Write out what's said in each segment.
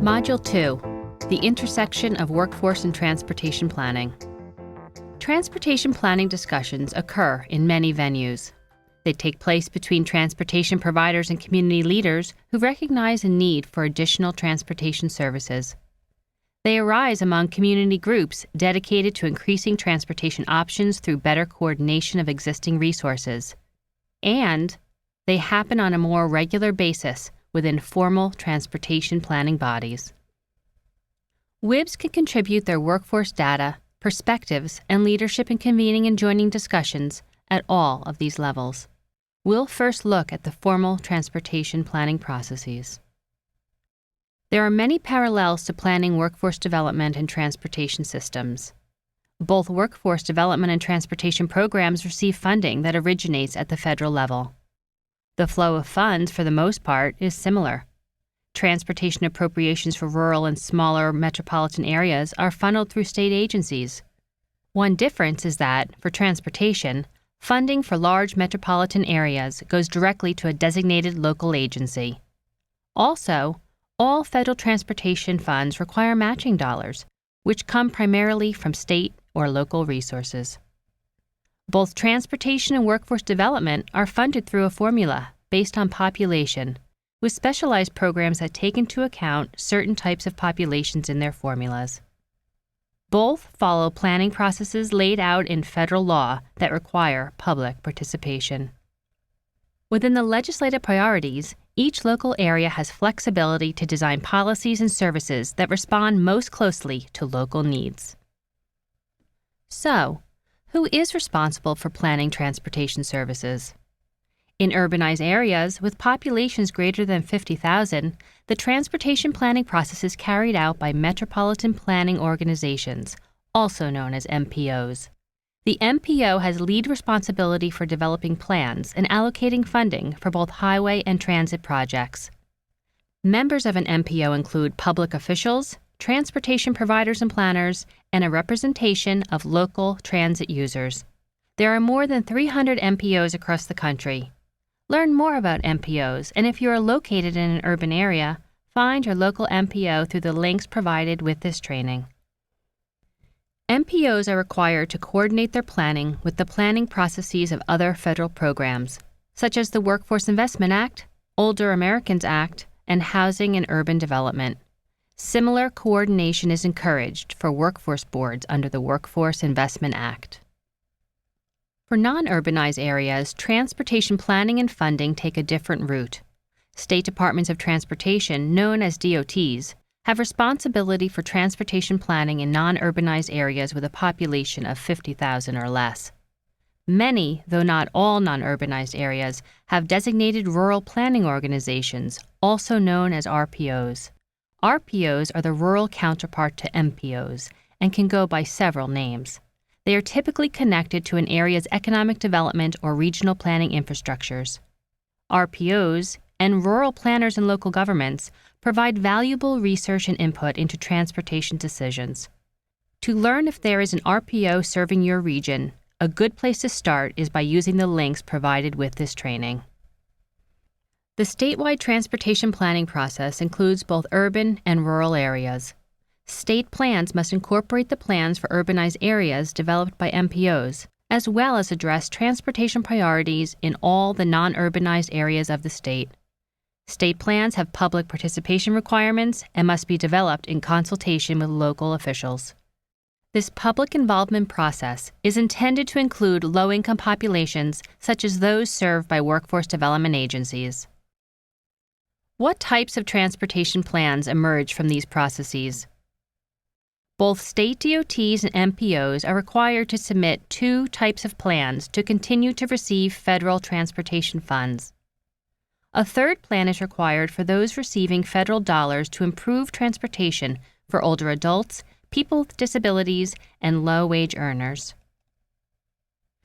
Module 2, the intersection of workforce and transportation planning. Transportation planning discussions occur in many venues. They take place between transportation providers and community leaders who recognize a need for additional transportation services. They arise among community groups dedicated to increasing transportation options through better coordination of existing resources. And they happen on a more regular basis within formal transportation planning bodies. WIBs can contribute their workforce data, perspectives, and leadership in convening and joining discussions at all of these levels. We'll first look at the formal transportation planning processes. There are many parallels to planning workforce development and transportation systems. Both workforce development and transportation programs receive funding that originates at the federal level. The flow of funds, for the most part, is similar. Transportation appropriations for rural and smaller metropolitan areas are funneled through state agencies. One difference is that, for transportation, funding for large metropolitan areas goes directly to a designated local agency. Also, all federal transportation funds require matching dollars, which come primarily from state or local resources. Both transportation and workforce development are funded through a formula based on population, with specialized programs that take into account certain types of populations in their formulas. Both follow planning processes laid out in federal law that require public participation. Within the legislative priorities, each local area has flexibility to design policies and services that respond most closely to local needs. So, who is responsible for planning transportation services? In urbanized areas with populations greater than 50,000, the transportation planning process is carried out by metropolitan planning organizations, also known as MPOs. The MPO has lead responsibility for developing plans and allocating funding for both highway and transit projects. Members of an MPO include public officials, transportation providers and planners, and a representation of local transit users. There are more than 300 MPOs across the country. Learn more about MPOs, and if you are located in an urban area, find your local MPO through the links provided with this training. MPOs are required to coordinate their planning with the planning processes of other federal programs, such as the Workforce Investment Act, Older Americans Act, and Housing and Urban Development. Similar coordination is encouraged for workforce boards under the Workforce Investment Act. For non-urbanized areas, transportation planning and funding take a different route. State departments of transportation, known as DOTs, have responsibility for transportation planning in non-urbanized areas with a population of 50,000 or less. Many, though not all non-urbanized areas, have designated rural planning organizations, also known as RPOs. RPOs are the rural counterpart to MPOs and can go by several names. They are typically connected to an area's economic development or regional planning infrastructures. RPOs and rural planners and local governments provide valuable research and input into transportation decisions. To learn if there is an RPO serving your region, a good place to start is by using the links provided with this training. The statewide transportation planning process includes both urban and rural areas. State plans must incorporate the plans for urbanized areas developed by MPOs, as well as address transportation priorities in all the non-urbanized areas of the state. State plans have public participation requirements and must be developed in consultation with local officials. This public involvement process is intended to include low-income populations such as those served by workforce development agencies. What types of transportation plans emerge from these processes? Both state DOTs and MPOs are required to submit two types of plans to continue to receive federal transportation funds. A third plan is required for those receiving federal dollars to improve transportation for older adults, people with disabilities, and low-wage earners.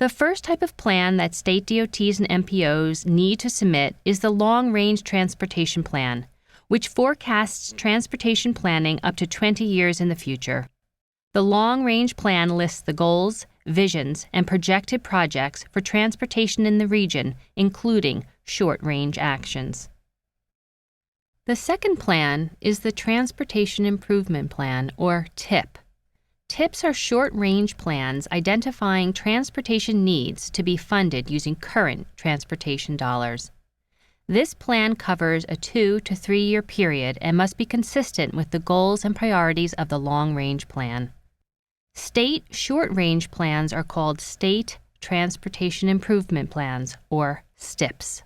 The first type of plan that state DOTs and MPOs need to submit is the Long-Range Transportation Plan, which forecasts transportation planning up to 20 years in the future. The long-range plan lists the goals, visions, and projected projects for transportation in the region, including short-range actions. The second plan is the Transportation Improvement Plan, or TIP. TIPs are short-range plans identifying transportation needs to be funded using current transportation dollars. This plan covers a 2 to 3 year period and must be consistent with the goals and priorities of the long-range plan. State short-range plans are called State Transportation Improvement Plans, or STIPs.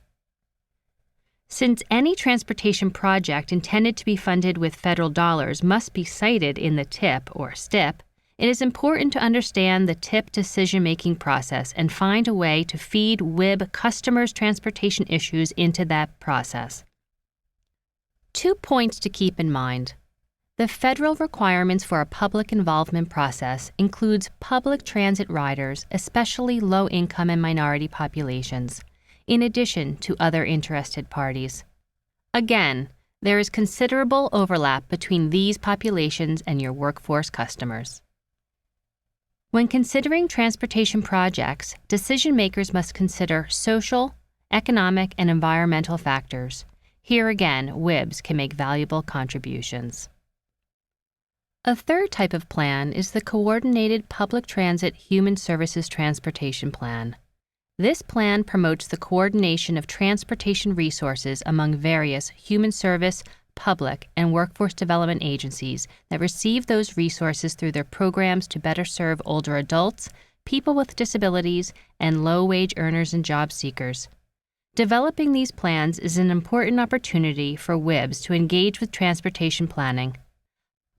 Since any transportation project intended to be funded with federal dollars must be cited in the TIP, or STIP, it is important to understand the TIP decision-making process and find a way to feed WIB customers' transportation issues into that process. 2 points to keep in mind. The federal requirements for a public involvement process includes public transit riders, especially low-income and minority populations, in addition to other interested parties. Again, there is considerable overlap between these populations and your workforce customers. When considering transportation projects, decision-makers must consider social, economic, and environmental factors. Here again, WIBs can make valuable contributions. A third type of plan is the Coordinated Public Transit Human Services Transportation Plan. This plan promotes the coordination of transportation resources among various human service, public, and workforce development agencies that receive those resources through their programs to better serve older adults, people with disabilities, and low-wage earners and job seekers. Developing these plans is an important opportunity for WIBs to engage with transportation planning.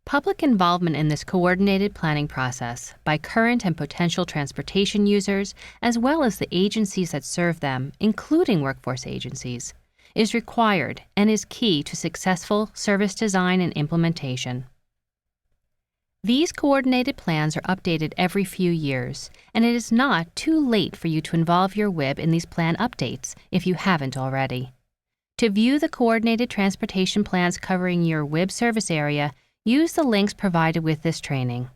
Public involvement in this coordinated planning process by current and potential transportation users, as well as the agencies that serve them, including workforce agencies, is required and is key to successful service design and implementation. These coordinated plans are updated every few years, and it is not too late for you to involve your WIB in these plan updates if you haven't already. To view the coordinated transportation plans covering your WIB service area, use the links provided with this training.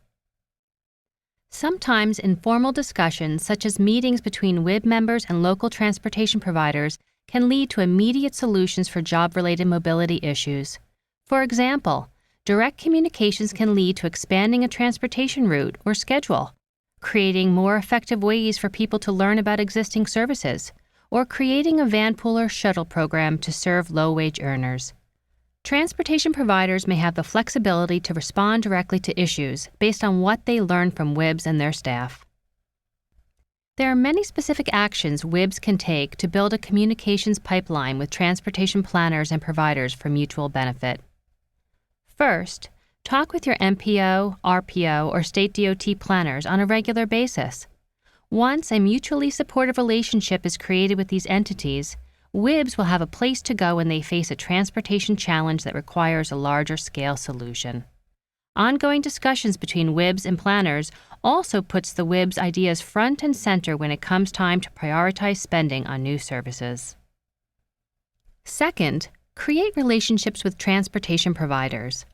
Sometimes informal discussions, such as meetings between WIB members and local transportation providers, can lead to immediate solutions for job-related mobility issues. For example, direct communications can lead to expanding a transportation route or schedule, creating more effective ways for people to learn about existing services, or creating a van pool or shuttle program to serve low-wage earners. Transportation providers may have the flexibility to respond directly to issues based on what they learn from WIBs and their staff. There are many specific actions WIBs can take to build a communications pipeline with transportation planners and providers for mutual benefit. First, talk with your MPO, RPO, or state DOT planners on a regular basis. Once a mutually supportive relationship is created with these entities, WIBs will have a place to go when they face a transportation challenge that requires a larger scale solution. Ongoing discussions between WIBs and planners also puts the WIBs ideas front and center when it comes time to prioritize spending on new services. Second, create relationships with transportation providers.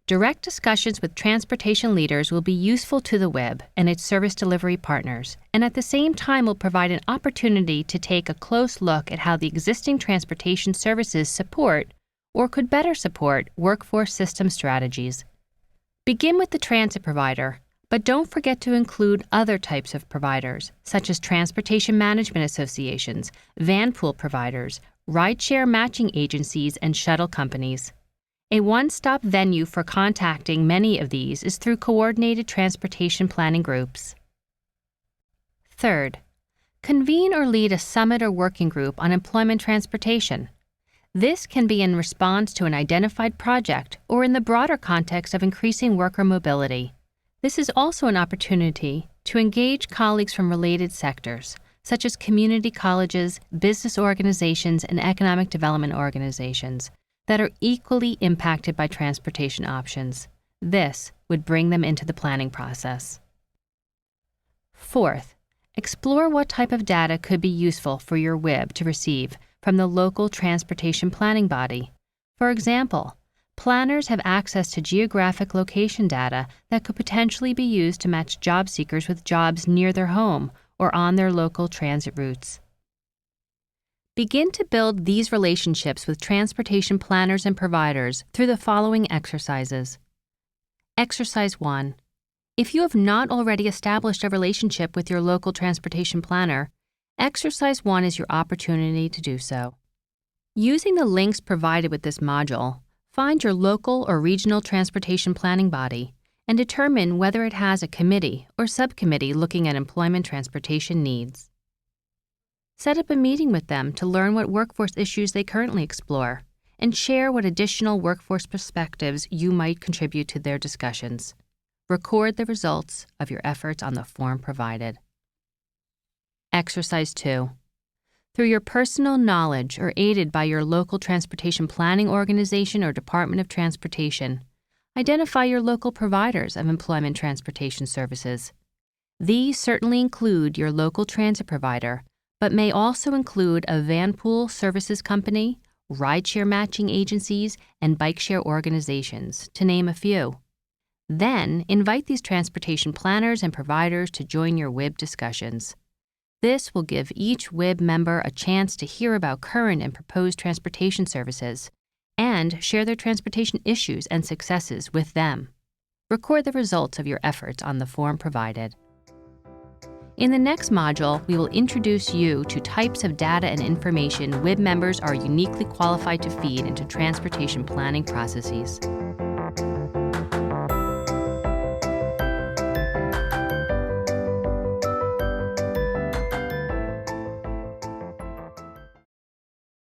Direct discussions with transportation leaders will be useful to the WIB and its service delivery partners, and at the same time will provide an opportunity to take a close look at how the existing transportation services support or could better support workforce system strategies. Begin with the transit provider, but don't forget to include other types of providers, such as transportation management associations, van pool providers, rideshare matching agencies, and shuttle companies. A one-stop venue for contacting many of these is through coordinated transportation planning groups. Third, convene or lead a summit or working group on employment transportation. This can be in response to an identified project or in the broader context of increasing worker mobility. This is also an opportunity to engage colleagues from related sectors, such as community colleges, business organizations, and economic development organizations that are equally impacted by transportation options. This would bring them into the planning process. Fourth, explore what type of data could be useful for your WIB to receive from the local transportation planning body. For example, planners have access to geographic location data that could potentially be used to match job seekers with jobs near their home or on their local transit routes. Begin to build these relationships with transportation planners and providers through the following exercises. Exercise 1. If you have not already established a relationship with your local transportation planner, Exercise 1 is your opportunity to do so. Using the links provided with this module, find your local or regional transportation planning body and determine whether it has a committee or subcommittee looking at employment transportation needs. Set up a meeting with them to learn what workforce issues they currently explore and share what additional workforce perspectives you might contribute to their discussions. Record the results of your efforts on the form provided. Exercise 2. Through your personal knowledge or aided by your local transportation planning organization or Department of Transportation, identify your local providers of employment transportation services. These certainly include your local transit provider, but may also include a van pool services company, rideshare matching agencies, and bike share organizations, to name a few. Then, invite these transportation planners and providers to join your WIB discussions. This will give each WIB member a chance to hear about current and proposed transportation services and share their transportation issues and successes with them. Record the results of your efforts on the form provided. In the next module, we will introduce you to types of data and information WIB members are uniquely qualified to feed into transportation planning processes.